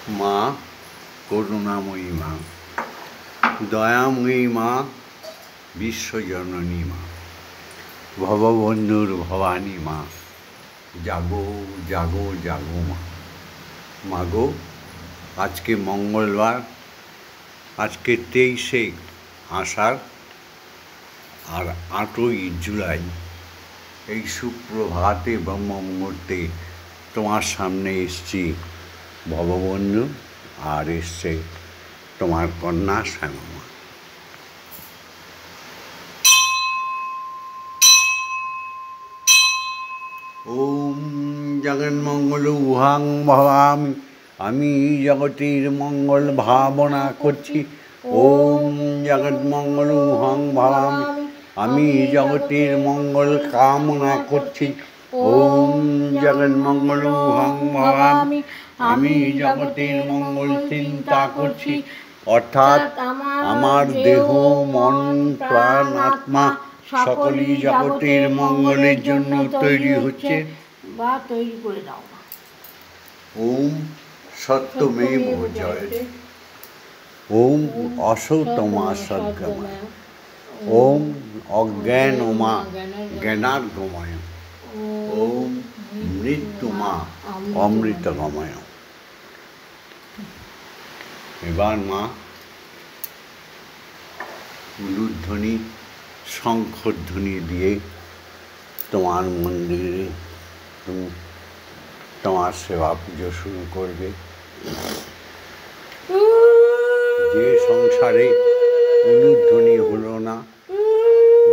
মা করুণাময়ী মা, দয়াময়ী মা, বিশ্বজননী মা, ভববন্ধুর ভবানী মা, জাগো জাগো জাগো মা। মাগো, আজকে মঙ্গলবার, আজকে 23শে আষাঢ় আর 8ই জুলাই। এই সুপ্রভাতে ব্রহ্ম মুহূর্তে তোমার সামনে এসছি ভববন্ধু, আর এসছে তোমার কন্যা শ্যামা। ওম জগন্মঙ্গল উহাং ভবামি, আমি জগতের মঙ্গল ভাবনা করছি। ওম জগন্মঙ্গল উহাং ভবামি, আমি জগতের মঙ্গল কামনা করছি। ওম জগন্মঙ্গল উহাং ভবামি, আমি জগতের মঙ্গল চিন্তা করছি। অর্থাৎ আমার দেহ, মন, প্রাণ, আত্মা সকলই জগতের মঙ্গলের জন্য তৈরি হচ্ছে বা তৈরি করে দাও। ওম সত্যমেব জয়তে, ওম অসতমা সদ্গময়, ওম অজ্ঞানমা জ্ঞানার্গময়, ওম মৃত্যুমা অমৃতগময়। এবার মা উলুধ্বনি, শঙ্খধ্বনি দিয়ে তোমার মন্দিরে তুমি তোমার সেবা পুজো শুরু করবে। যে সংসারে উলুধ্বনি হলো না,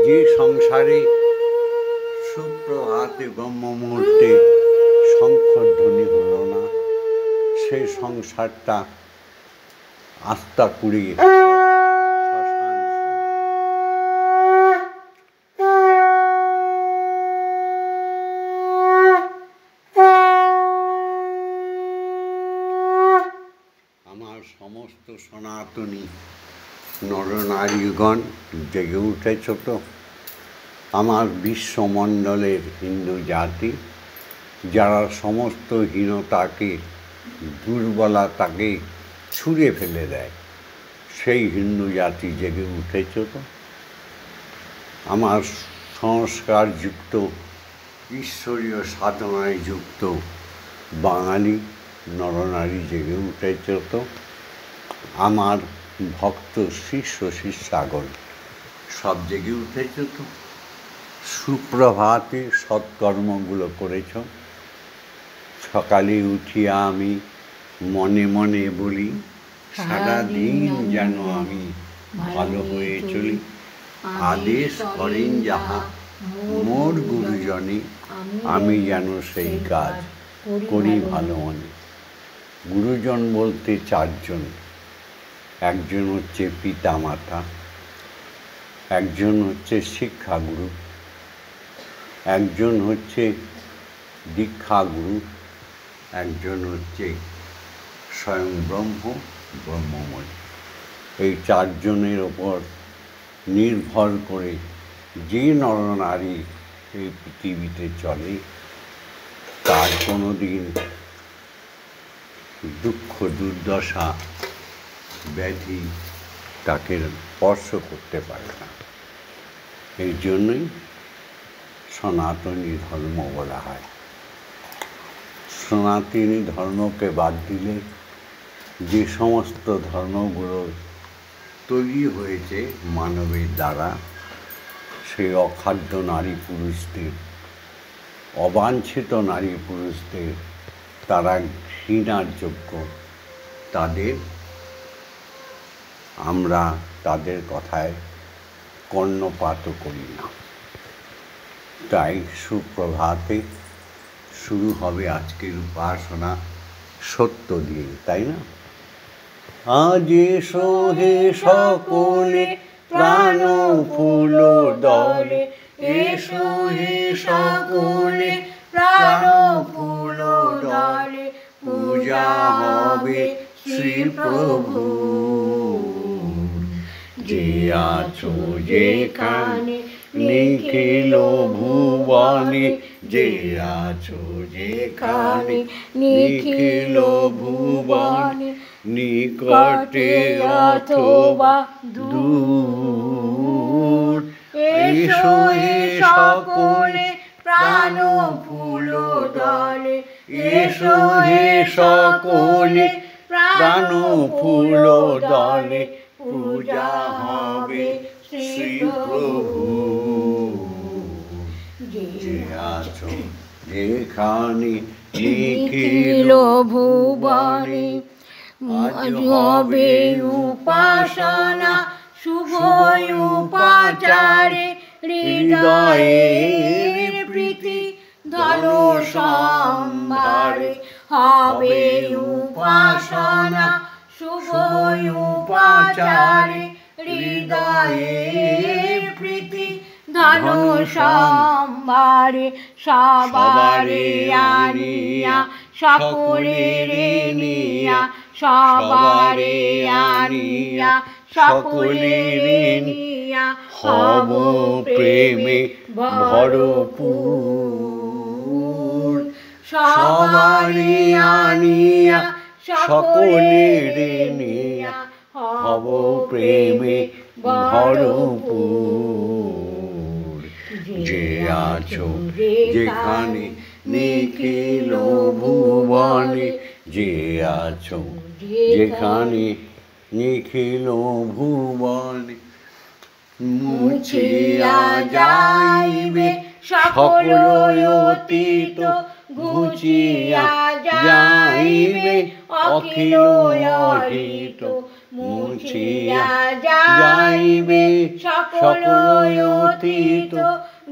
যে সংসারে সুপ্রভাতে ব্রহ্ম মুহূর্তে শঙ্খধ্বনি হলো না, সেই সংসারটা আস্থা কুড়িয়ে আমার সমস্ত সনাতনী নরনারীগণ জেগে উঠেছ তো। আমার বিশ্বমণ্ডলের হিন্দু জাতি, যারা সমস্ত হীনতাকে, দুর্বলতাকে ছুঁড়ে ফেলে দেয়, সেই হিন্দু জাতি জেগে উঠেছ তো। আমার সংস্কারযুক্ত, ঈশ্বরীয় সাধনায় যুক্ত বাঙালি নরনারী জেগে উঠেছ তো। আমার ভক্ত শিষ্য শিষ্যাগণ সব জেগে উঠেছ তো। সুপ্রভাতে সৎকর্মগুলো করেছ। সকালে উঠিয়া আমি মনে মনে বলি, সারাদিন যেন আমি ভালো হয়ে চলি। আদেশ করেন যাহা মোর গুরুজনে, আমি যেন সেই কাজ করি ভালো মনে। গুরুজন বলতে চারজন। একজন হচ্ছে পিতা মাতা, একজন হচ্ছে শিক্ষাগুরু, একজন হচ্ছে দীক্ষাগুরু, একজন হচ্ছে স্বয়ং ব্রহ্মময়। এই চারজনের ওপর নির্ভর করে যে নরনারী এই পৃথিবীতে চলে, তার কোনো দিন দুঃখ, দুর্দশা, ব্যাধি তাকে স্পর্শ করতে পারে না। এই জন্যই সনাতনী ধর্ম বলা হয়। সনাতনী ধর্মকে বাদ দিলে যে সমস্ত ধর্মগুলো তৈরি হয়েছে মানবের দ্বারা, সেই অখাদ্য নারী পুরুষদের, অবাঞ্ছিত নারী পুরুষদের, তারা ঘৃণার যোগ্য। আমরা তাদের কথায় কর্ণপাতও করি না। তাই সুপ্রভাতে শুরু হবে আজকের উপাসনা সত্য দিয়ে, তাই না? আজ এসো হে সকলে প্রাণ ফুল দলে, এসো হে সকলে প্রাণ ফুল দলে, পূজা হবে শ্রী প্রভু। যে আছো যেখানে নিখিল ভুবনে যে আছো যেখানে, নিখিল ভুবনে নিকটে অথবা দূর, এসো হে সকলে প্রাণ ফুল দলে, এসো হে সকলে প্রাণ ফুল দলে, পূজা হবে শ্রী প্রভু। যে আছো যেখানে নিখিল ভুবনে, আজ হবে উপাসনা শুভ উপাচারে, হৃদয়ের প্রীতি ধন সম্ভারে। হবে উপাসনা শুভ উপাচারে, হৃদয়ের প্রীতি ধন সম্ভারে। সবারে আনিয়া সকলের নিয়া, সবারে আনিয়া সকলের নিয়া, হব প্রেমে ভরপুর। সবারে আনিয়া সকলের নিয়া, হব প্রেমে ভরপুর। যে আছো যেখানে নিখিল ভুবনে, যে আছো যেখানে নিখিল ভুবনে, মুছিয়া যাইবে সকল অতীত, ঘুচিয়া যাইবে অখিল অহিত। মুছিয়া যাইবে সকল অতীত,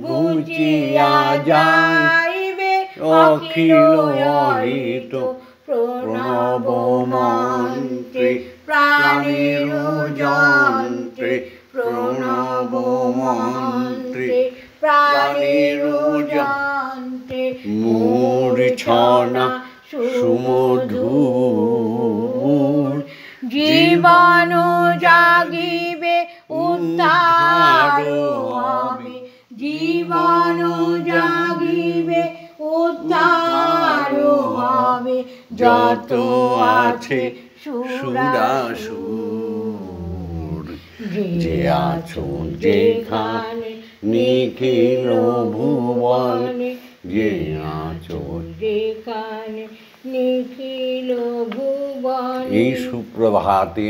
ঘুচিয়া যাইবে অখিল অহিত। প্রণব মন্ত্রে প্রাণের যন্ত্রে, প্রণব মন্ত্রে প্রাণের যন্ত্রে, মূর্ছনা সুমধুর। জীবন জাগিবে উদ্ধার হবে, জীবন জাগিবে উদ্ধার হবে। যত আছে সুরাসুর, যে আছো যেখানে নিখিল ভুবনে, যে আছো যেখানে নিখিল ভুবনে। এই সুপ্রভাতে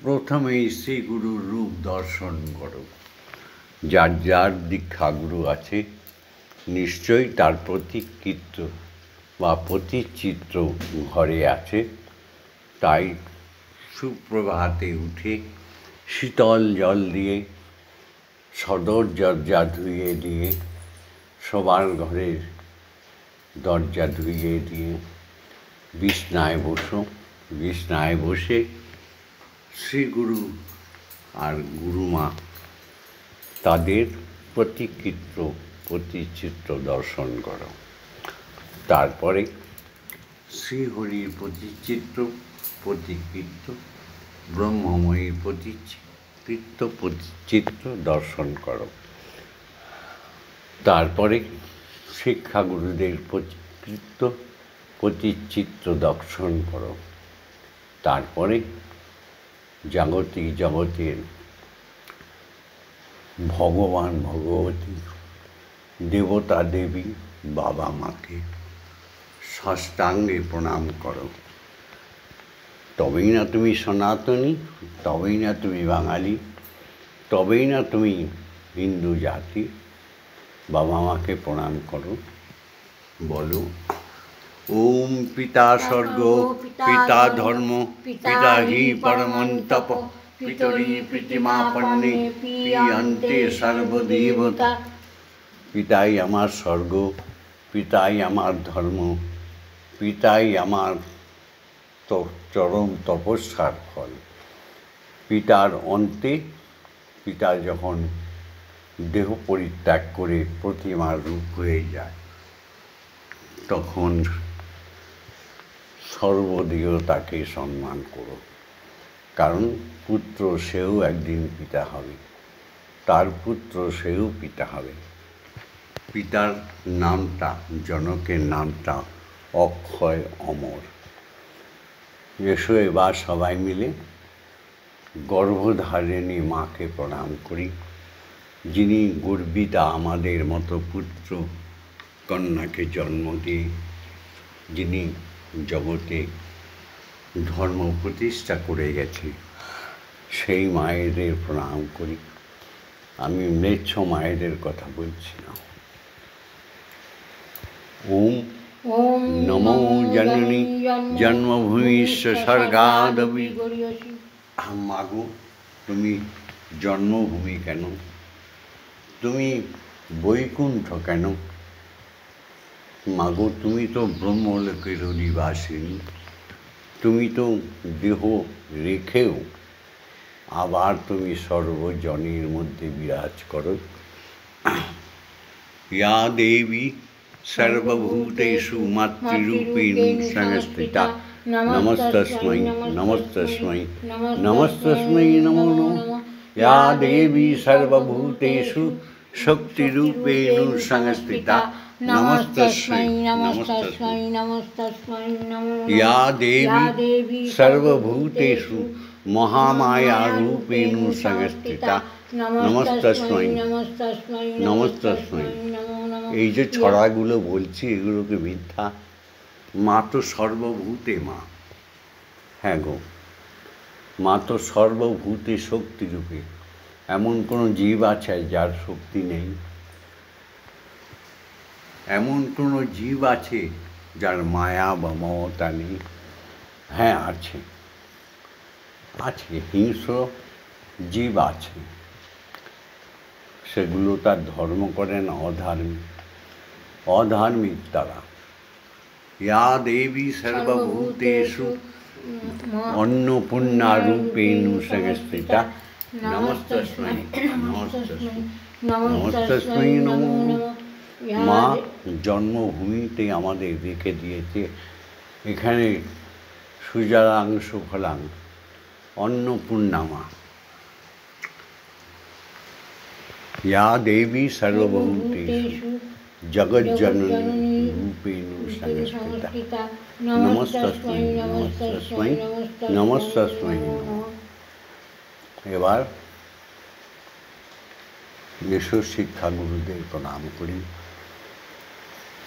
প্রথমেই শ্রী গুরুর রূপ দর্শন করো। যার যার দীক্ষাগুরু আছে নিশ্চয়ই তার প্রতিকৃত বা প্রতিচিত্র ঘরে আছে। তাই সুপ্রভাতে উঠে শীতল জল দিয়ে সদর দরজা ধুয়ে দিয়ে, সবার ঘরের দরজা ধুয়ে দিয়ে বিছনায় বসো। বিছনায় বসে শ্রীগুরু আর গুরুমা তাদের প্রতিচিত্র দর্শন করো। তারপরে শ্রীহরির প্রতিকৃত ব্রহ্মময়ীর প্রতিচিত্র দর্শন করো। তারপরে শিক্ষাগুরুদের প্রতিচিত্র দর্শন করো। তারপরে জগতের ভগবান ভগবতী, দেবতা দেবী, বাবা মাকে সাষ্টাঙ্গে প্রণাম করো। তবেই না তুমি সনাতনী, তবেই না তুমি বাঙালি, তবেই না তুমি হিন্দু জাতি। বাবা মাকে প্রণাম করো। বলো, ওম পিতা স্বর্গ, পিতা ধর্ম, পিতা হি পরমন্তপ, পিতরি প্রীতিমাপন্নে পিয়ন্তে সর্বদেবতা। পিতাই আমার স্বর্গ, পিতাই আমার ধর্ম, পিতাই আমার চরম তপস্যার ফল। পিতার অন্তে, পিতা যখন দেহ পরিত্যাগ করে প্রতিমার রূপ হয়ে যায়, তখন সর্বদেবতাকে সম্মান করো, কারণ পুত্র সেও একদিন পিতা হবে। তার পুত্র সেও পিতা হবে। পিতার নামটা, জনকের নামটা অক্ষয় অমর। এসো এবার সবাই মিলে গর্ভধারিণী মাকে প্রণাম করি, যিনি গর্বিতা আমাদের মতো পুত্র কন্যাকে জন্ম দিয়ে যিনি জগতে ধর্ম প্রতিষ্ঠা করে গেছে, সেই মায়েদের প্রণাম করি। আমি ম্লেচ্ছ মায়েদের কথা বলছি না। ওম ওম নমো জননী জন্মভূমিষ্ঠ স্বর্গাদপি। মাগো, তুমি জন্মভূমি কেন? তুমি বৈকুণ্ঠ কেন? মাগো, তুমি তো ব্রহ্মলোকের অধিবাসিনী। তুমি তো দেহ রেখেও আবার তুমি সর্বজনের মধ্যে বিরাজ করো। ইয়া দেবী সর্বভূতেষু মাতৃরূপেণ সংস্থিতা নমস্তস্मै নমস্তস্मै নমস্তস্मै নমো নমঃ। ইয়া দেবী সর্বভূতেষু শক্তিরূপেণ সংস্থিতা নমস্তস্मै নমস্তস্मै নমস্তস্मै নমো নমঃ। ইয়া দেবী সর্বভূতেষু মহামায়ারূপেণ সংস্থিতা নমস্তস্मै নমস্তস্मै। এই যে ছড়াগুলো বলছি, এগুলোকে মিথ্যা। মা তো সর্বভূতে মা। হ্যাঁ গো, মা তো সর্বভূতে শক্তিরূপে। এমন কোনো জীব আছে যার শক্তি নেই? এমন কোনো জীব আছে যার মায়া বা মমতা নেই? হ্যাঁ, আছে, আছে। হিংস্র জীব আছে, সেগুলো তার ধর্ম করে না, অধার্মিক। অধার্মিক তারা। ইয়া দেবী সর্বভূতেষু অন্নপূর্ণারূপেণ সংস্থিতা নমস্তস্मै নমস্তস্मै নমস্তস্मै নমো নমঃ। মা জন্মভূমিতে আমাদের রেখে দিয়েছে। এখানে সুজলাং সুফলাং অন্নপূর্ণা মা। ইয়া দেবী সর্বভূতেষু জগজ্জননী রূপেণ সংস্থিতা নমস্তস্मै নমস্তস্मै নমস্তস্मै নমঃ। এবার এসো শিক্ষাগুরুদের প্রণাম করি।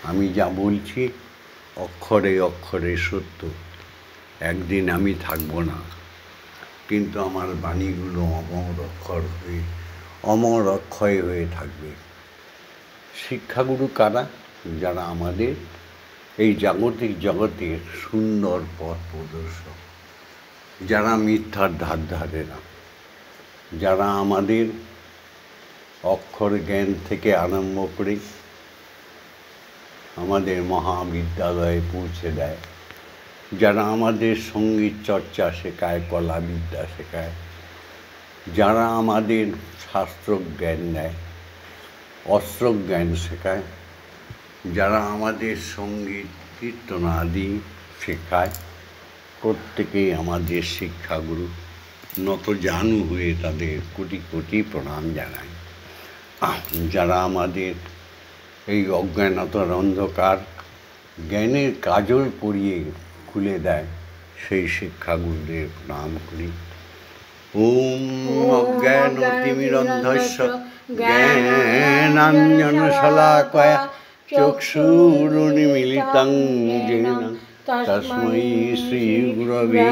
আমি যা বলছি অক্ষরে অক্ষরে সত্য। একদিন আমি থাকবো না, কিন্তু আমার বাণীগুলো অমর অক্ষর হয়ে, অমর অক্ষয় হয়ে থাকবে। শিক্ষাগুরু কারা? যারা আমাদের এই জাগতিক জগতের সুন্দর পথ প্রদর্শক, যারা মিথ্যার ধার ধারে না, যারা আমাদের অক্ষর জ্ঞান থেকে আরম্ভ করে আমাদের মহাবিদ্যালয়ে পৌঁছে দেয়, যারা আমাদের সঙ্গীত চর্চা শেখায়, কলা বিদ্যা শেখায়, যারা আমাদের শাস্ত্র জ্ঞান দেয়, অস্ত্র জ্ঞান শেখায়, যারা আমাদের সঙ্গীত কীর্তন আদি শেখায়, প্রত্যেকেই আমাদের শিক্ষাগুরু। নতজানু হয়ে তাদের কোটি কোটি প্রণাম জানাই। যারা আমাদের এই অজ্ঞানতার অন্ধকার জ্ঞানের কাজল পরিয়ে খুলে দেয়, সেই শিক্ষাগুরুদের প্রণাম করি। ওম অজ্ঞানতিমিরন্ধস্য জ্ঞানাঞ্জনশলাকয়া চক্ষুরুন্মিলিতং येन তস্मै শ্রী গুরবে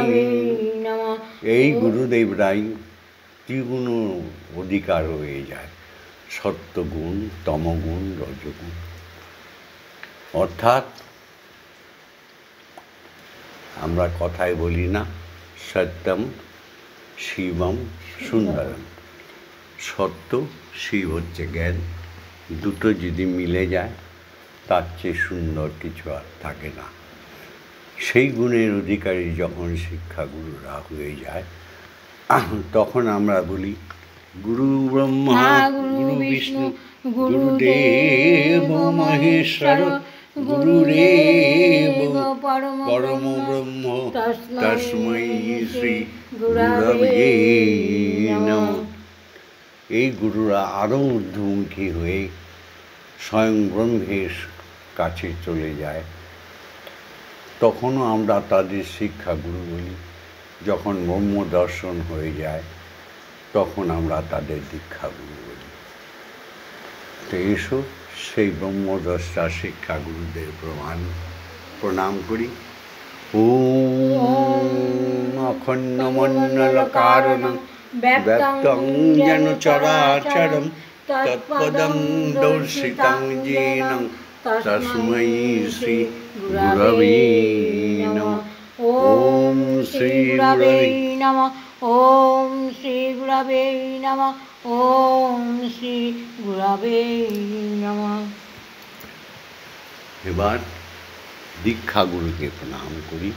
নমঃ। এই গুরুদেবরাই ত্রিগুণ অধিকার হয়ে যায়, সত্যগুণ, তমগুণ, রজগুণ। অর্থাৎ আমরা কথায় বলি না, সত্যম শিবম সুন্দরম। সত্য, শিব হচ্ছে জ্ঞান। দুটো যদি মিলে যায়, তার চেয়ে সুন্দর কিছু আর থাকে না। সেই গুণের অধিকারী যখন শিক্ষাগুরুরা হয়ে যায়, তখন আমরা বলি গুরু ব্রহ্মা গুরু বিষ্ণু গুরুদেব মহেশ্বর গুরুরেব পরম ব্রহ্ম তস্मै শ্রী গুরবে নমঃ। এই গুরুরা আরও ঊর্ধ্বমুখী হয়ে স্বয়ং ব্রহ্মের কাছে চলে যায়, তখনও আমরা তাদের শিক্ষাগুরু বলি। যখন ব্রহ্ম দর্শন হয়ে যায় তখন আমরা তাদের দীক্ষাগুরু বলি। তো এসো সেই ব্রহ্মদ্রষ্টা শিক্ষাগুরুদের প্রণাম করি। ওম অখণ্ডমণ্ডলকারণং ব্যক্তং যেন চরাচরং তৎপদং দর্শিতং যেন তস্मै শ্রী গুরবে নমঃ। ওম শ্রী গুরবে নমঃ। ওম শ্রী গুরবে নমঃ। ওম শ্রী গুরবে নমঃ। এবার দীক্ষাগুরুকে প্রণাম করি।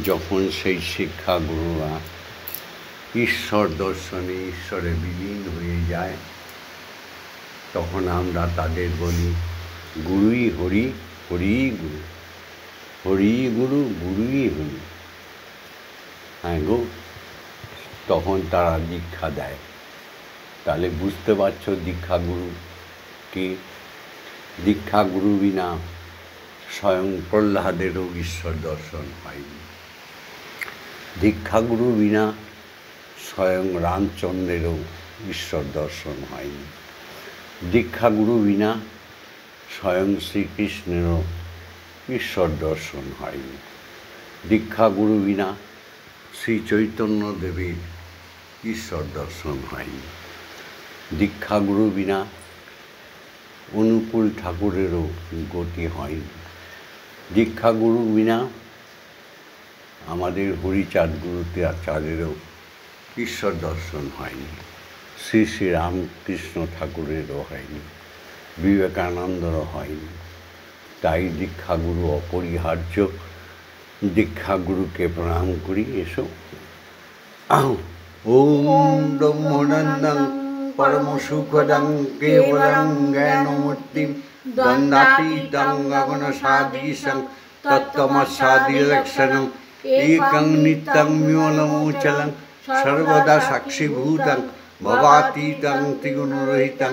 যখন সেই শিক্ষাগুরুরা ঈশ্বর দর্শনে ঈশ্বরে বিলীন হয়ে যায় তখন আমরা তাদের বলি গুরুই হরি, হরি গুরু, হরি গুরু, গুরুই হরি। হ্যাঁ গো, তখন তারা দীক্ষা দেয়। তাহলে বুঝতে পারছো দীক্ষাগুরু কি? দীক্ষাগুরু বিনা স্বয়ং প্রহ্লাদেরও ঈশ্বর দর্শন হয়নি। দীক্ষাগুরু বিনা স্বয়ং রামচন্দ্রেরও ঈশ্বর দর্শন হয়নি। দীক্ষাগুরু বিনা স্বয়ং শ্রীকৃষ্ণেরও ঈশ্বর দর্শন হয়নি। দীক্ষাগুরু বিনা শ্রী চৈতন্যদেবের ঈশ্বর দর্শন হয়নি। দীক্ষাগুরু বিনা অনুকূল ঠাকুরেরও গতি হয়নি। দীক্ষাগুরু বিনা আমাদের হরিচাঁদ গুরুচাঁদেরও ঈশ্বর দর্শন হয়নি। শ্রী শ্রী রামকৃষ্ণ ঠাকুরেরও হয়নি, বিবেকানন্দেরও হয়নি। তাই দীক্ষাগুরু অপরিহার্য। দীক্ষাগুরুকে প্রণাম করি। এসো। ওম ব্রহ্মানন্দং পরম সুখদং কেবলং জ্ঞানমূর্তিং দ্বন্দ্বাতীতং গগনসাদৃশং তত্ত্বমস্যাদিলক্ষণং একং নিত্যং বিমলমোচলং সর্বদা সাক্ষীভূতং ভবাতীতং ত্রিগুণরহিতং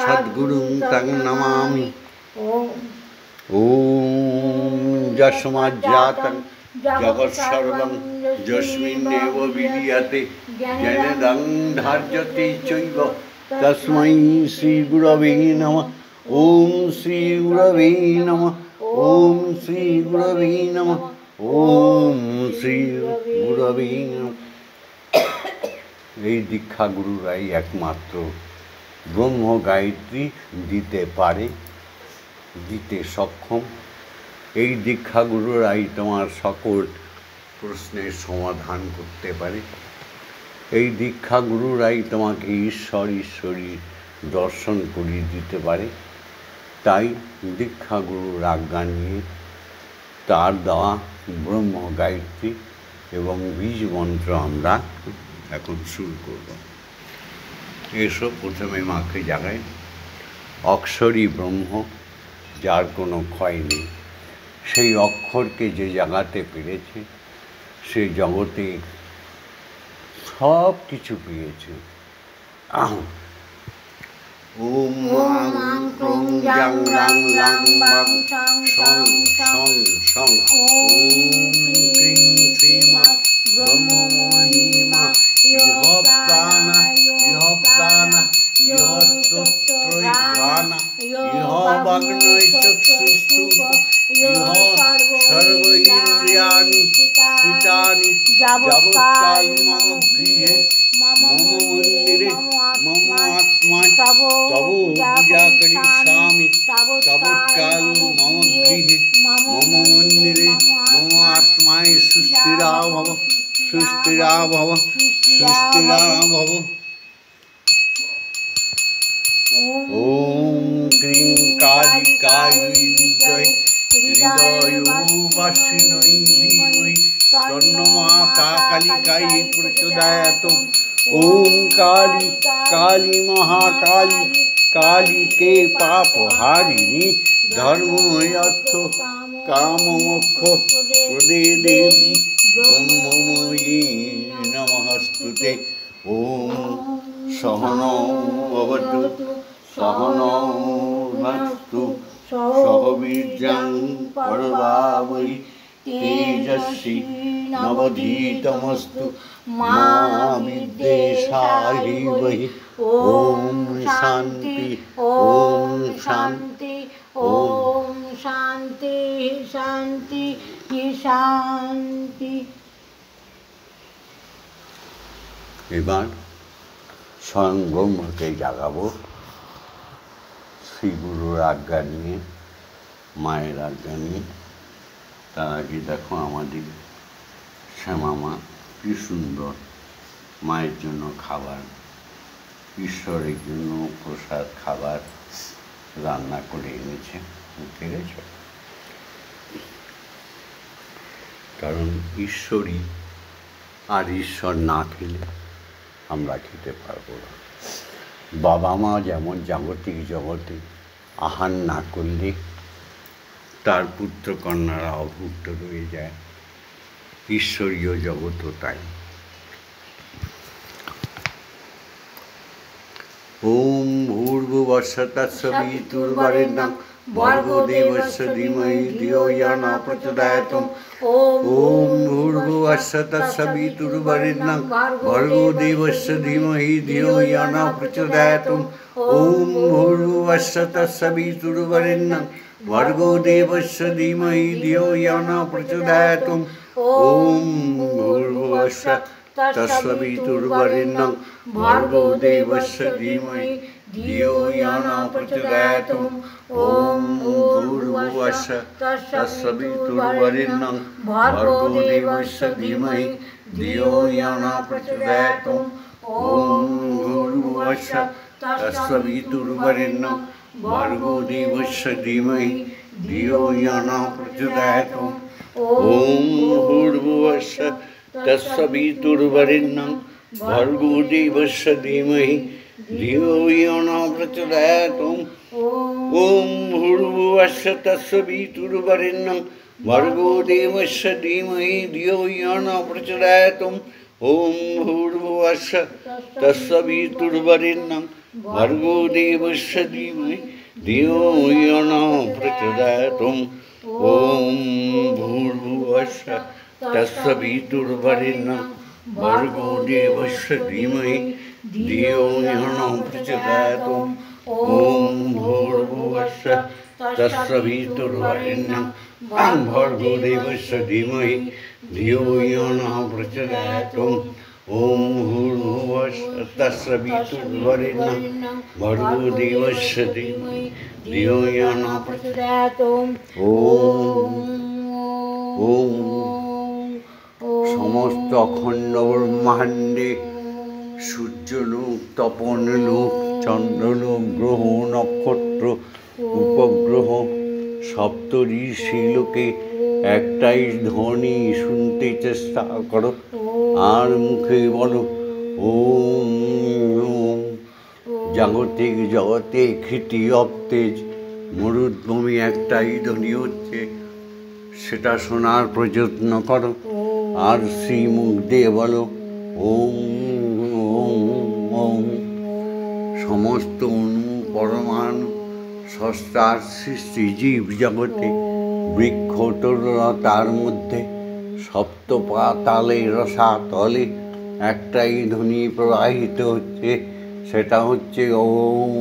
সদ্গুরুং তং নমামি। ওম যস্মাজ্জাতং জগৎসর্বং যস্মিন্নেব বিলীয়তে জ্ঞানদং ধার্যতে চৈব তস্मै শ্রী গুরবে নমঃ। ওম শ্রী গুরবে নমঃ। ওম শ্রী গুরবে নমঃ। ওম শ্রী গুরবে নমঃ। এই দীক্ষাগুরুরাই একমাত্র ব্রহ্ম গায়ত্রী দিতে পারে, দিতে সক্ষম। এই দীক্ষাগুরুরাই তোমার সকল প্রশ্নের সমাধান করতে পারে। এই দীক্ষাগুরুরাই তোমাকে ঈশ্বর ঈশ্বরী দর্শন করিয়ে দিতে পারে। তাই দীক্ষাগুরুর আজ্ঞা নিয়ে তার দেওয়া ব্রহ্ম গায়ত্রী এবং বীজ মন্ত্র আমরা এখন শুরু করব। এসব প্রথমে মাকে জাগাই। অক্ষরই ব্রহ্ম, যার কোনো ক্ষয় নেই। সেই অক্ষরকে যে জাগাতে পেরেছে সে জগতে সব কিছু পেয়েছে। ওম মাং ক্রোং জাং রাং লাং বাং সং সং সং। ওম ক্রিং শ্রীমা ব্রহ্মময়ীমা ইহ প্রাণা ইহ প্রাণা ইহ স্তোত্রই ঘ্রাণা ইহ বাগ্নৈ চক্ষুস্তুপ ইহ সর্ব ইন্দ্রিয়াণি স্থিতানি যাবৎকাল মম গৃহে মম মন্দিরে মম আত্মা তব পূজা করিষ্যামি যাবৎকাল মম গৃহে মম মন্দিরে মম আত্মায় সুস্থিরা ভব সুস্থিরা ভব সুস্থিরা ভব। ওম ক্রিং কালী কালী বিদ্যৈ হৃদয়োবাসিনৈ ধীমহি তন্নো মাতা কালিকাই প্রচোদয়াৎ। ওম কালী কালী মহাকালী काली के पाप हारिणी धर्म अर्थ काम मोक्ष प्रदे देवी ब्रह्ममयी नमस्तुते। ॐ सहनौ भवतु सहनौ भुनक्तु सह वीर्यं करवावहै तेजस्वी नवधीतमस्तु मा विद्वेषाय धीमहि ॐ शान्ति ॐ शान्ति ॐ शान्ति शान्ति शान्ति। এবার স্বয়ং ব্রহ্মকে জাগাবো শ্রীগুরুর আজ্ঞা নিয়ে, মায়ের আজ্ঞা নিয়ে। তার আগে দেখো আমাদের শ্যামা মা কী সুন্দর মায়ের জন্য খাবার, ঈশ্বরের জন্য প্রসাদ খাবার রান্না করে এনেছে, ঠিক আছে? কারণ ঈশ্বরই, আর ঈশ্বর না খেলে আমরা খেতে পারবো না। বাবা মা যেমন জাগতিক জগতে আহার না করলে তার পুত্র কন্যারা অভুক্ত রয়ে যায়, ঈশ্বরীয় জগৎও তাই। ওম ভূর্ভুবস্সুঃ তৎসবিতুর্বরেণ্যং ভর্গো দেবস্য ধীমহি ধিয়ো ইয়ো ন প্রচোদয়াৎ। ওম ভূর্ভুবস্সুঃ তৎসবিতুর্বরেণ্যং ভর্গো দেবস্য ধীমহি ধিয়ো ইয়ো ন প্রচোদয়াৎ। ওম ভূর্ভুবস্সুঃ তৎসবিতুর্বরেণ্যং ভর্গো দেবস্য ধীমহি ধিয়ো ইয়ো ন প্রচোদয়াৎ। ওম ভূর্ভুবস্সুঃ তৎসবিতুর্বরেণ্যং ভর্গো দেবস্য ধীমহি ধিয়ো ইয়ো ন প্রচোদয়াৎ। ওম ভূর্ভুবস্সুঃ তৎসবিতুর্বরেণ্যং ভর্গো দেবস্য ধীমহি ধিয়ো ইয়ো ন প্রচোদয়াৎ। ওম ভূর্ভুবস্সুঃ তৎসবিতুর্বরেণ্যং ভর্গো দেবস্য ধীমহি ধিয়ো ইয়ো ন প্রচোদয়াৎ। ওম ভূর্ভুবস্সুঃ তৎসবিতুর্বরেণ্যং ভর্গো দেবস্য ধীমহি ধিয়ো ইয়ো ন প্রচোদয়াৎ। ওম ভূর্ভুবস্সুঃ তৎসবিতুর্বরেণ্যং ভর্গো দেবস্য ধীমহি ধিয়ো ইয়ো ন প্রচোদয়াৎ। ওম ভূর্ভুবস্সুঃ তৎসবিতুর্বরেণ্যং ভর্গো দেবস্য ধীমহি ধিয়ো ইয়ো ন প্রচোদয়াৎ। ওম ভূর্ভুবস্সুঃ তৎসবিতুর্বরেণ্যং ভর্গো দেবস্য ধীমহি ধিয়ো ইয়ো ন প্রচোদয়াৎ। ওম ভূর্ভুবস্সুঃ তৎসবিতুর্বরেণ্যং ভর্গো দেবস্য ধীমহি ধিয়ো ইয়ো ন প্রচোদয়াৎ। ওম ভূর্ভুবস্সুঃ তৎসবিতুর্বরেণ্যং ভর্গো দেবস্য ধীমহি ধিয়ো ইয়ো ন প্রচোদয়াৎ। ওম ওম সমস্ত অখণ্ড ব্রহ্মাণ্ডে সূর্যলোক, তপনলোক, চন্দ্রলোক, গ্রহ, নক্ষত্র, উপগ্রহ, সপ্ত ঋষিলোকে একটাই ধ্বনি শুনতে চেষ্টা করো, আর মুখে বলো ওম ওম। জাগতিক জগতে ক্ষিতি অবতেজ মরুদ্ভূমি একটাই ধ্বনি হচ্ছে, সেটা শোনার প্রযত্ন করো, আর শ্রীমুখ দিয়ে বলো ওম ওম ওম। সমস্ত অণু পরমাণু সস্তার সৃষ্টি জীব জগতে বৃক্ষ তরুলতার মধ্যে সপ্ত পাতালে রসাতলে একটাই ধ্বনি প্রবাহিত হচ্ছে, সেটা হচ্ছে ওম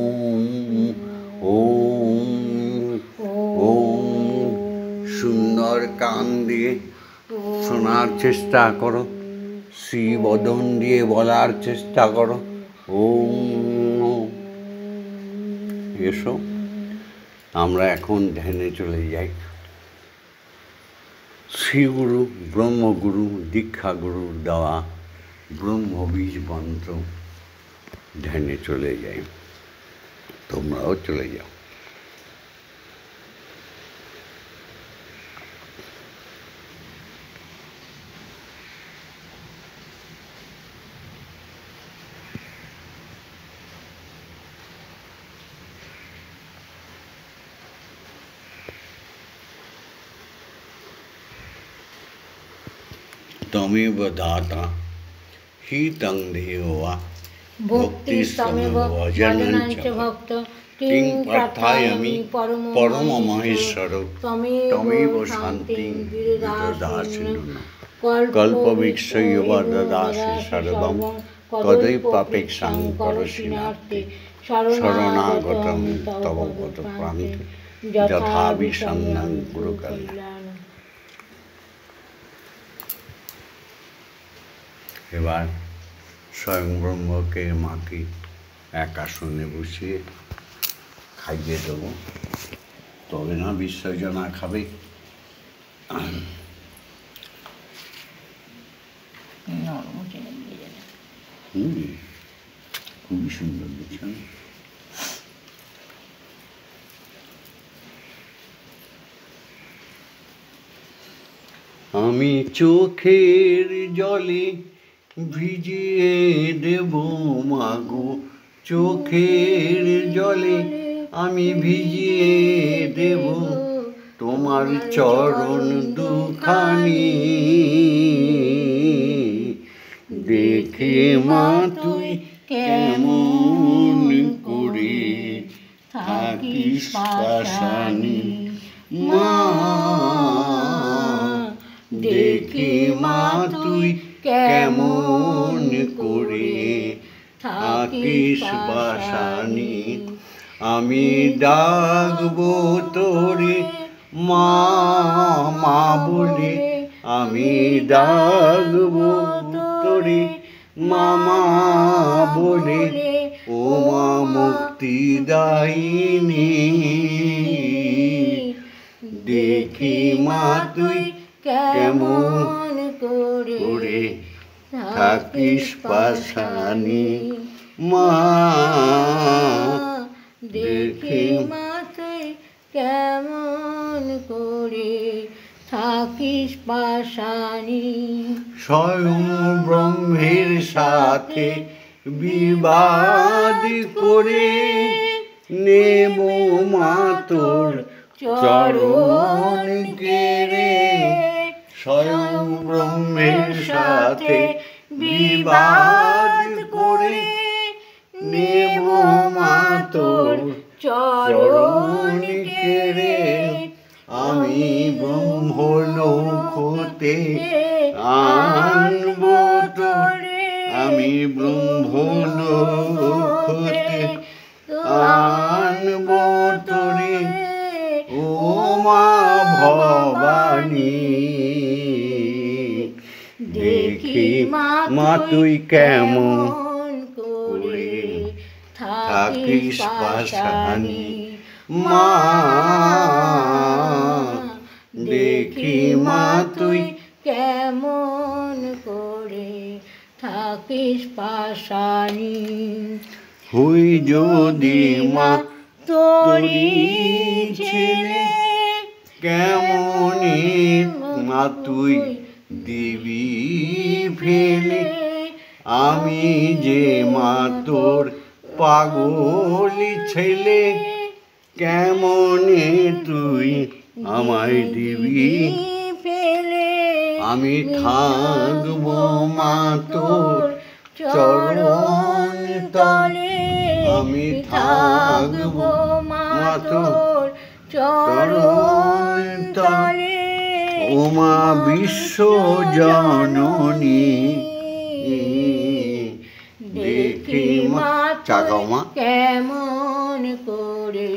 ওম ওম। সুন্দর কান দিয়ে শোনার চেষ্টা করো, শ্রীবদন দিয়ে বলার চেষ্টা করো ওম। এসো আমরা এখন ধ্যানে চলে যাই। শ্রীগুরু ব্রহ্মগুরু দীক্ষাগুরুর দেওয়া ব্রহ্মবীজ মন্ত্র ধ্যানে চলে যাই, তোমরাও চলে যাও। त्वमेव दाता হিতং দেওয়া ভক্তিস্তমেব ভজনাঞ্চ ভক্ত কিং প্রার্থায়ামি পরমমহেশ্বর তমেব শান্তিং বিদদাসিনো কল্পবৃক্ষৈব দদাসি সর্বং তদৈবাপেক্ষাং করোষিনার্তে শরণাগতং তব পদপ্রান্তে যথা বিসন্নং কুরু কল্যাণ। এবার স্বয়ং ব্রহ্মকে মাকে এক আসনে বসিয়ে খাইয়ে দেবো, তবে না বিসর্জনা খাবে। খুবই সুন্দর দেখছেন। আমি চোখের জলে ভিজিয়ে দেব মাগো, চোখের জলে আমি ভিজিয়ে দেব তোমার চরণ দুখানি। দেখে মা তুই কেমন করে থাকিস পাশানি, মা দেখে মা তুই কেমন করে থাকিস পাশানি। আমি ডাকবো তোরে মা মা বলে, আমি ডাকবো তোরে মামা বলে, ও মা মুক্তি দায়িনী। দেখি মা তুই কেমন করে থাকিস পাশানি, মা দেখি মা তুই কেমন করে থাকিস পাশানি। স্বয়ং ব্রহ্মের সাথে বিবাদ করে নেব মা তোর চরণ কেড়ে। স্বয়ং ব্রহ্মের সাথে বিবাদ করে নেব মা তোর চরণ কেড়ে। আমি ব্রহ্মলোক হতে আনব তোরে, আমি ব্রহ্মলোক হতে আনব তোরে, ও মা ভবানী। দেখি মা তুই কেমন করে থাকিস পাশানি, মা দেখি মা তুই কেমন করে থাকিস পাশানি। হই যদি মা তোরি ছেলে, কেমন মা তুই দিবি ফেলে। আমি যে মা তোর পাগলি ছেলে, কেমন তুই আমায় দিবি ফেলে। আমি থাকবো মা তোর চরণ তলে, আমি থাকবো মা তোর চরণ তলে। ও মা বিশ্ব জননী, দেখি মা চাগাও মা কেমন করে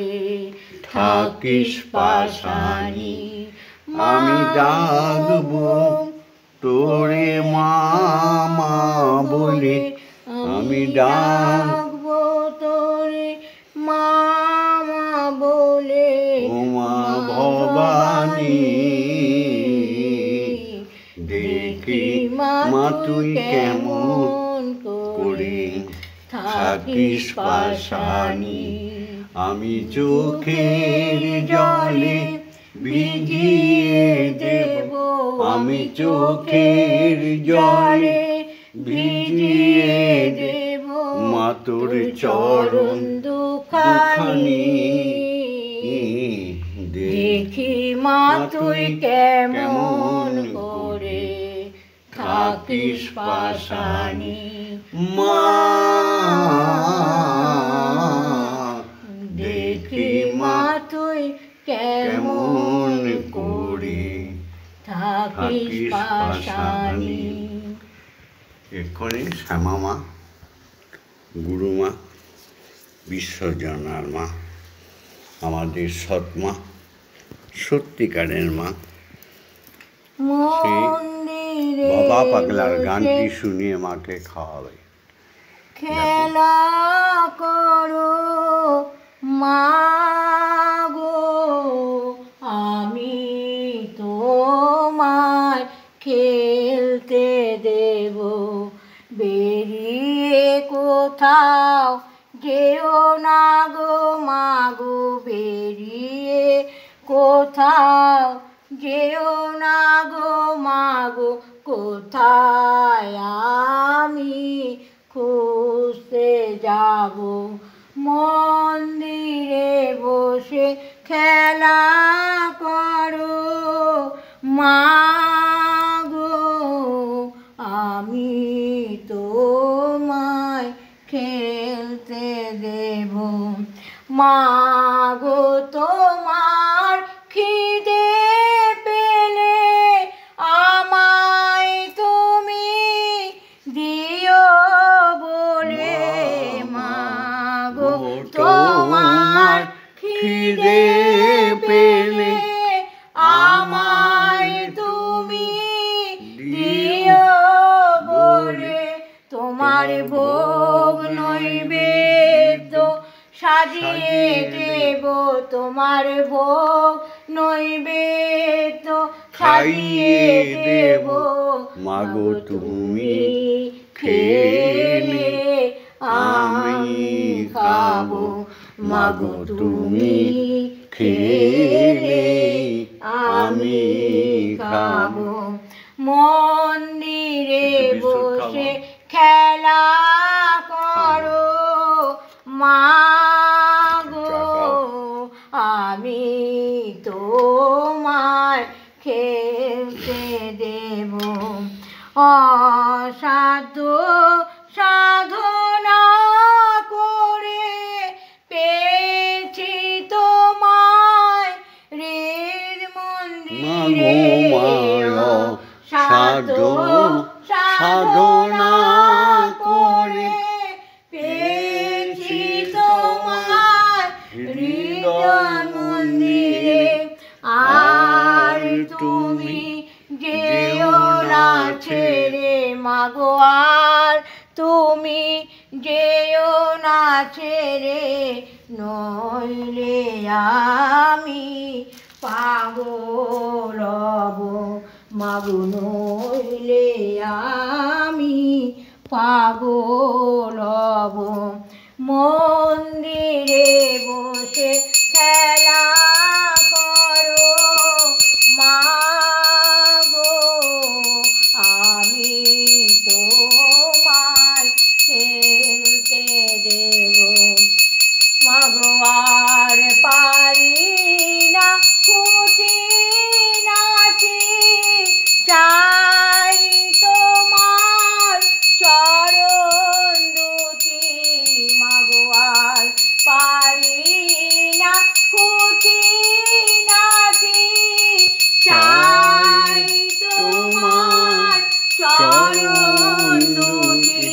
থাকিস পাশানি। আমি ডাকবো তোরে মা মা বলে, আমি ডাকবো তোরে মা মা বলে, ও মা ভবানী। দেখি মা তুই কেমন করে থাকিস পাশানি। আমি চোখের জলে ভিজিয়ে দেব, আমি চোখের জলে ভিজিয়ে দেব মা তোর চরণ দুখানি। দেখি মা তুই কেমন করে থাকিস পাশানি মা দেখি মা তুই কেমন করে থাকিস পাশানি। এক্ষণে শ্যামা মা, গুরুমা, বিশ্বজনার মা, আমাদের সৎমা, সত্যিকারের মা, মন্দিরে বাবা পাগলার গানটি শুনিয়ে মাকে খাওয়াবে। খেলা করো মা গো, আমি তোমায় খেলতে দেব। বেরিয়ে কোথাও যেও না গো মা গো, বেরিয়ে কোথাও যেও না গো মা গো, কোথায় আমি খুঁজতে যাব। মন্দিরে বসে খেলা করো মা গো, আমি তোমায় খেলতে দেব। মা গো তোমার খিদে পেলে আমায় তুমি দিও বলে। মা গো তোমার খিদে পেলে আমায় তুমি দিও বলে। তোমার ভোগ নৈবেদ্য সাজিয়ে দেব, তোমার ভোগ নৈবেদ্য সাজিয়ে দেব। মাগো তুমি খেলে আমি খাবো, মাগো তুমি খেলে আমি খাবো। মন্দিরে বসে খেলা করো মা গো, আমি তোমায় খেলতে দেব। অসাধ্য সাধনা করে পেয়েছি তোমায় হৃদ মন্দিরে। সাধ্য সাধনা করে পেয়েছি তোমায় হৃদয় মন্দিরে। আর তুমি যেও না ছেড়ে মাগো, আর তুমি যেও না ছেড়ে, নইলে আমি পাগল হব মাগো, নইলে আমি পাগল হব। মন্দিরে বসে খেলা করো মা গো, আমি তোমায় খেলতে দেব। মাগো আর পারি না খুঁটি নাচি, চাই তোমার চরণ দুটি। মাগো আর পারি না খুঁটি নাচি, চাই তোমার চরণ দুটি।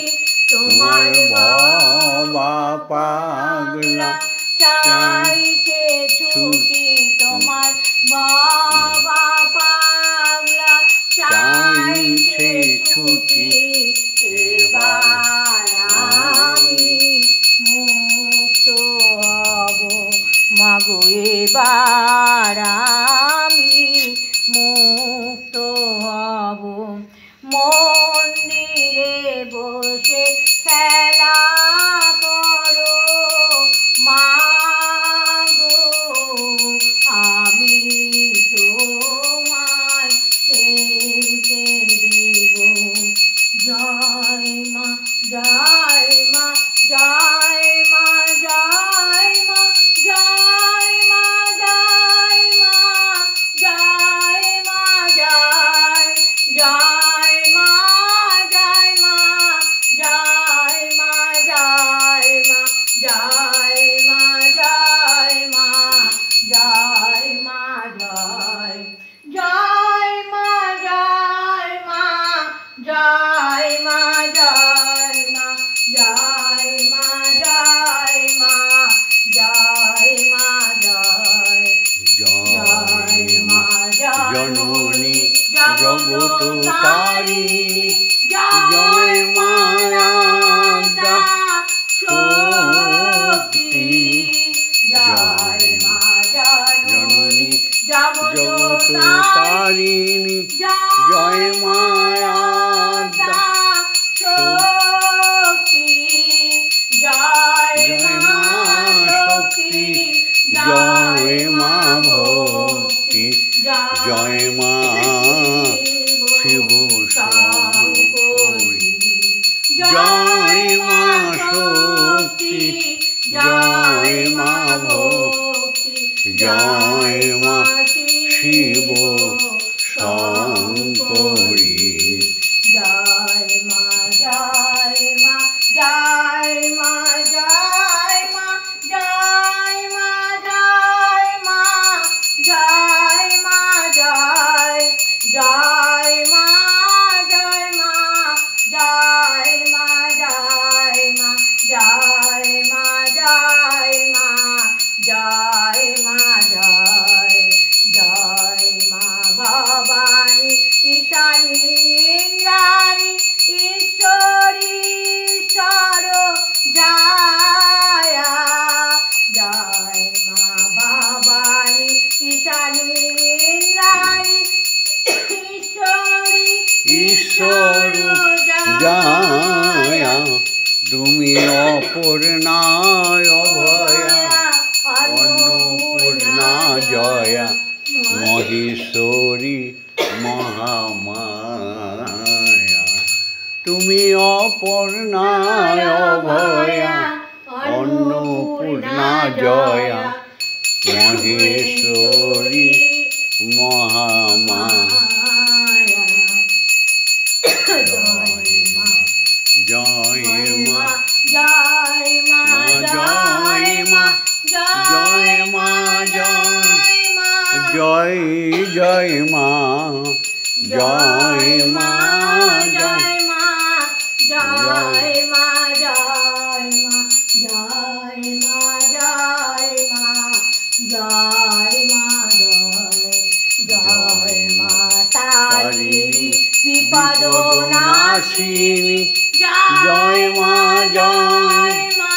তোমার বাবা পাগলা চাইছে ছুটি, তোমার বাবা পাগলা চাইছে ছুটি। এবার আমি মুক্ত হব মাগো, এবার আমি মুক্ত হব। মন্দিরে বসে খেলা করো মা গো, আমি তোমায় খেলতে দেব। জয় মা জয় মা জয় মা জয় মা জয় মা জয় মা জয় মা জয় জয় মা জয় মা জয় মা জয় মা জয় মা জয় মা জয় জয় মা জননী জগত জগৎকারিণী জয় মা আদ্যা শক্তি জয় মা জননী জগত জগৎকারিণী জয় মা আদ্যা শক্তি জয় মা শক্তি জয় মা ভক্তি জয় মা শিব শঙ্করী জয় মা শক্তি জয় মা ভক্তি জয় মা শিব শঙ্করী জয় মা জয় মা জয় মা জয় মা জয় মা জয় মা জয় মা জয় জয় মা জয় মা জয় মা জয় মা জয় মা জয় মা জয় মা জয় জয় মা ভবানী ঈশানী ইন্দ্রাণী ঈশ্বরী ঈশ্বর জয় জয় মা ভবানী ঈশানী ইন্দ্রাণী ঈশ্বরী ঈশ্বর জয় তুমি অপূর্ণায় অভয়া অন্নপূর্ণা জয়া মহেশ্বরী মহামায়া তুমি অপূর্ণায় অভয়া অন্নপূর্ণা জয়া মহেশ্বরী মহামায়া জয় মা জয় মা জয় মা জয় মা জয় জয় মা জয় মা জয় জয় মা জয় মা জয় মা জয় মা জয় মা জয় মা তারিণী বিপদ নাশিনী জয় মা জয় মা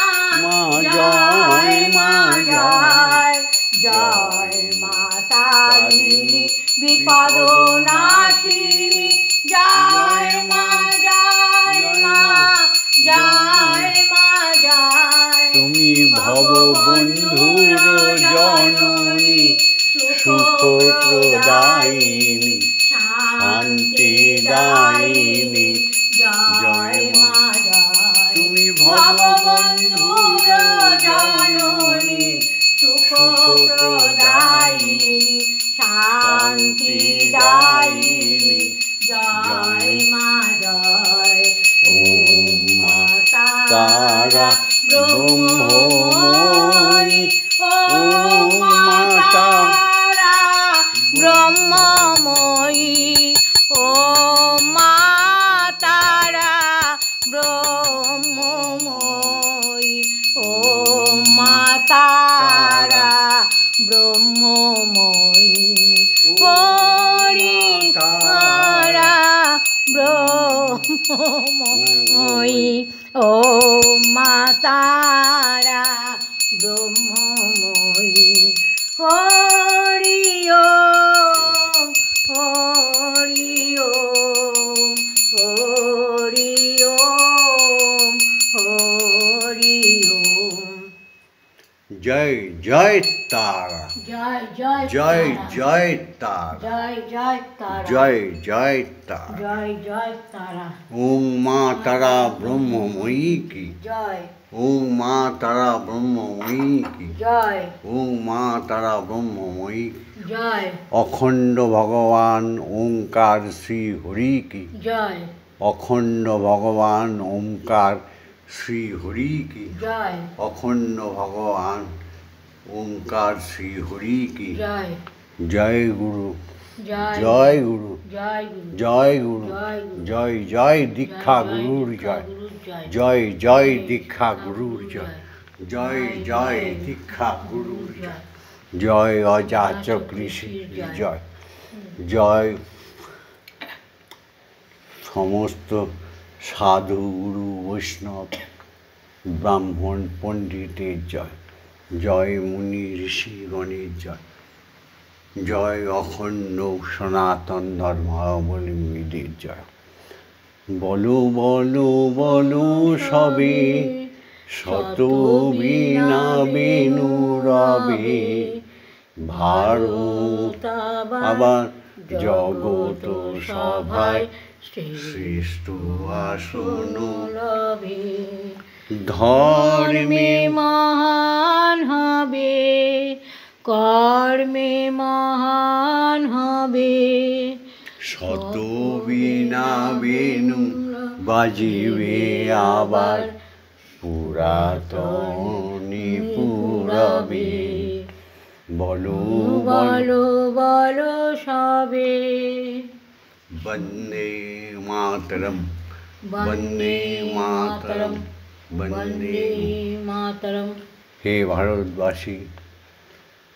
জয় মা জয় জয় মা তারিণী বিপদ নাশিনী জয় মা জয় মা জয় মা জয় তুমি ভববন্ধুর জননী সুখ প্রদায়িনী শান্তিদায়িনী জয় মা জয় তুমি ভববন্ধুর জননী সুখ প্রদায়িনী শান্তিদায়িনী জয় মা জয় ওম মা তারা ব্রহ্মময়ী ওম মা তারা ব্রহ্মময়ী ওম মা তারা ব্রহ্মময়ী ওম মা তারা ব্রহ্মময়ী হরি তারা ব্রহ্মময়ী ওম মা তারা ব্রহ্মময়ী হরি ওম হরি ওম হরি ওম হরি ওম জয় জয় তারা জয় জয় জয় জয় তারা জয় জয় তারা জয় জয় তারা জয় জয় তারা ওম মা তারা ব্রহ্মময়ী কি জয় ওম মা তারা ব্রহ্মময়ী কি জয় ওম মা তারা ব্রহ্মময়ী জয় অখণ্ড ভগবান ওঙ্কার শ্রী হরি কি জয় অখণ্ড ভগবান ওঙ্কার শ্রী হরি কি জয় অখণ্ড ভগবান ওঙ্কার শ্রী হরি কি জয় জয় গুরু জয় জয় গুরু জয় গুরু জয় গুরু জয় গুরু জয় জয় দীক্ষা গুরুর জয় জয় জয় দীক্ষা গুরুর জয় জয় জয় দীক্ষা গুরুর জয় জয় অযাচক ঋষির জয় জয় সমস্ত সাধু গুরু বৈষ্ণব ব্রাহ্মণ পণ্ডিতের জয় জয় মুনি ঋষিগণের জয় জয় অখণ্ড সনাতন ধর্মাবলম্বীদের জয় বলো বলো বলো সবে শত বীণা বেণু রবে ভারত আবার জগত সভায় শ্রেষ্ঠ আসন লবে ধর্মে মহান হবে কর্মে মহান হবে শত বীণা বেণু বাজিবে আবার পুরাতনী পুরবে বলো বলো বলো সবে বন্দে মাতরম বন্দে মাতরম বন্দে বন্দে মাতরম। হে ভারতবাসী,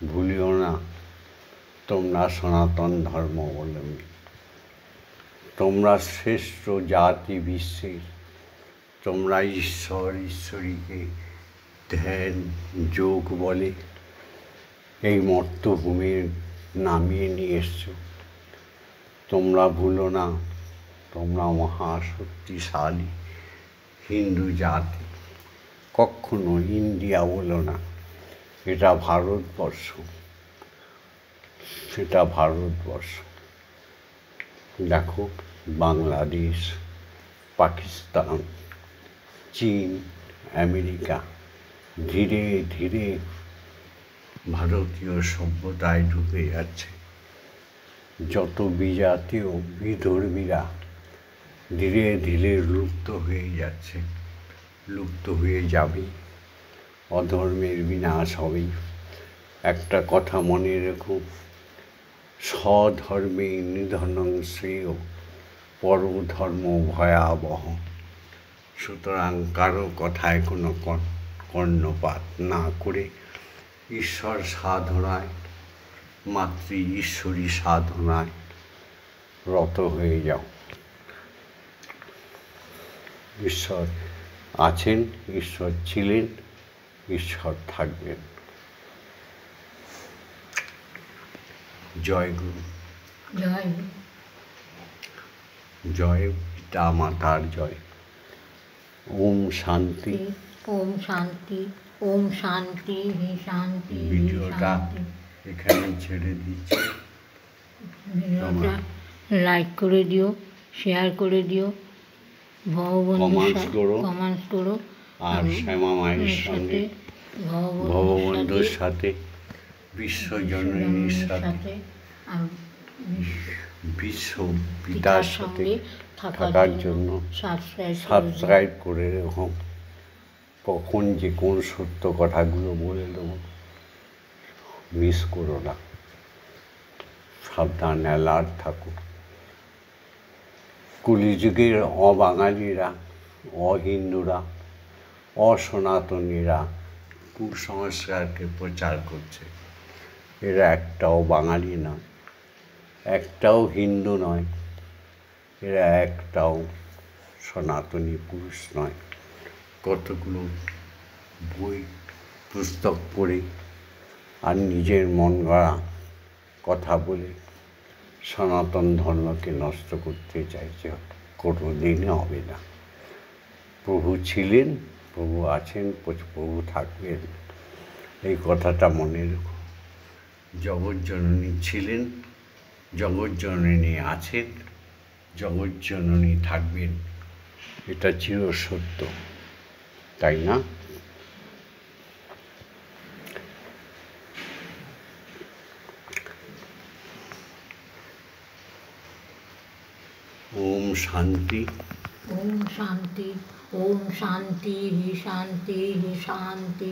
ভুলিও না তোমরা সনাতন ধর্মাবলম্বী, তোমরা শ্রেষ্ঠ জাতি বিশ্বের, তোমরা ঈশ্বর ঈশ্বরীকে ধ্যান যোগ বলে এই মর্তভূমির নামিয়ে নিয়ে এসছো। তোমরা ভুলো না তোমরা মহাশক্তিশালী হিন্দু জাতি। কখনো ইন্ডিয়া বলো না, এটা ভারতবর্ষ, সেটা ভারতবর্ষ। দেখো বাংলাদেশ, পাকিস্তান, চীন, আমেরিকা ধীরে ধীরে ভারতীয় সভ্যতায় ঢুকে যাচ্ছে। যত বিজাতীয় বিধর্মীরা ধীরে ধীরে লুপ্ত হয়ে যাচ্ছে, লুপ্ত হয়ে যাবে, অধর্মের বিনাশ হবে। একটা কথা মনে রেখো, স্বধর্মে নিধনং শ্রেয়, পরধর্ম ভয়াবহ। সুতরাং কারো কথায় কোনো কর্ণপাত না করে ঈশ্বর সাধনায়, মাতৃ ঈশ্বরী সাধনায় রত হয়ে যাও। ঈশ্বর আছেন, ঈশ্বর ছিলেন, ঈশ্বর থাকবেন। জয় গুরু, জয় জয় পিতা মাতার জয়। ওম শান্তি। ওম শান্তি, ওম শান্তি, হি শান্তি, হি ভিডিওটা শান্তি। এখানে ছেড়ে দিচ্ছি। ভিডিওটা লাইক করে দিও, শেয়ার করে দিও, কমেন্টস করো, কমেন্টস করো, আর শ্যামা মায়ের সঙ্গে, ভগবন্ধুর সাথে, বিশ্বজননীর সাথে, আর বিশ্ব পিতার সাথে থাকার জন্য সাবস্ক্রাইব করে রেখো। কখন যে কোন সত্য কথাগুলো বলে দেবো মিস করো না। সাবধান, অ্যালার্ট থাকো। কলিযুগের অবাঙালিরা, অহিন্দুরা, অসনাতনীরা কুসংস্কারকে প্রচার করছে। এরা একটাও বাঙালি নয়, একটাও হিন্দু নয়, এরা একটাও সনাতনী পুরুষ নয়। কতগুলো বই পুস্তক পড়ে আর নিজের মন গড়া কথা বলে সনাতন ধর্মকে নষ্ট করতে চাইছে। কোনো দিনই হবে না। প্রভু ছিলেন, প্রভু আছেন, প্রভু থাকবেন, এই কথাটা মনে রেখো। জগৎজননী ছিলেন, জগৎজননী আছেন, জগৎজননী থাকবেন, এটা চির সত্য, তাই না? ওম শান্তি। ওম শান্তি, ওম শান্তি, হি শান্তি, হি শান্তি।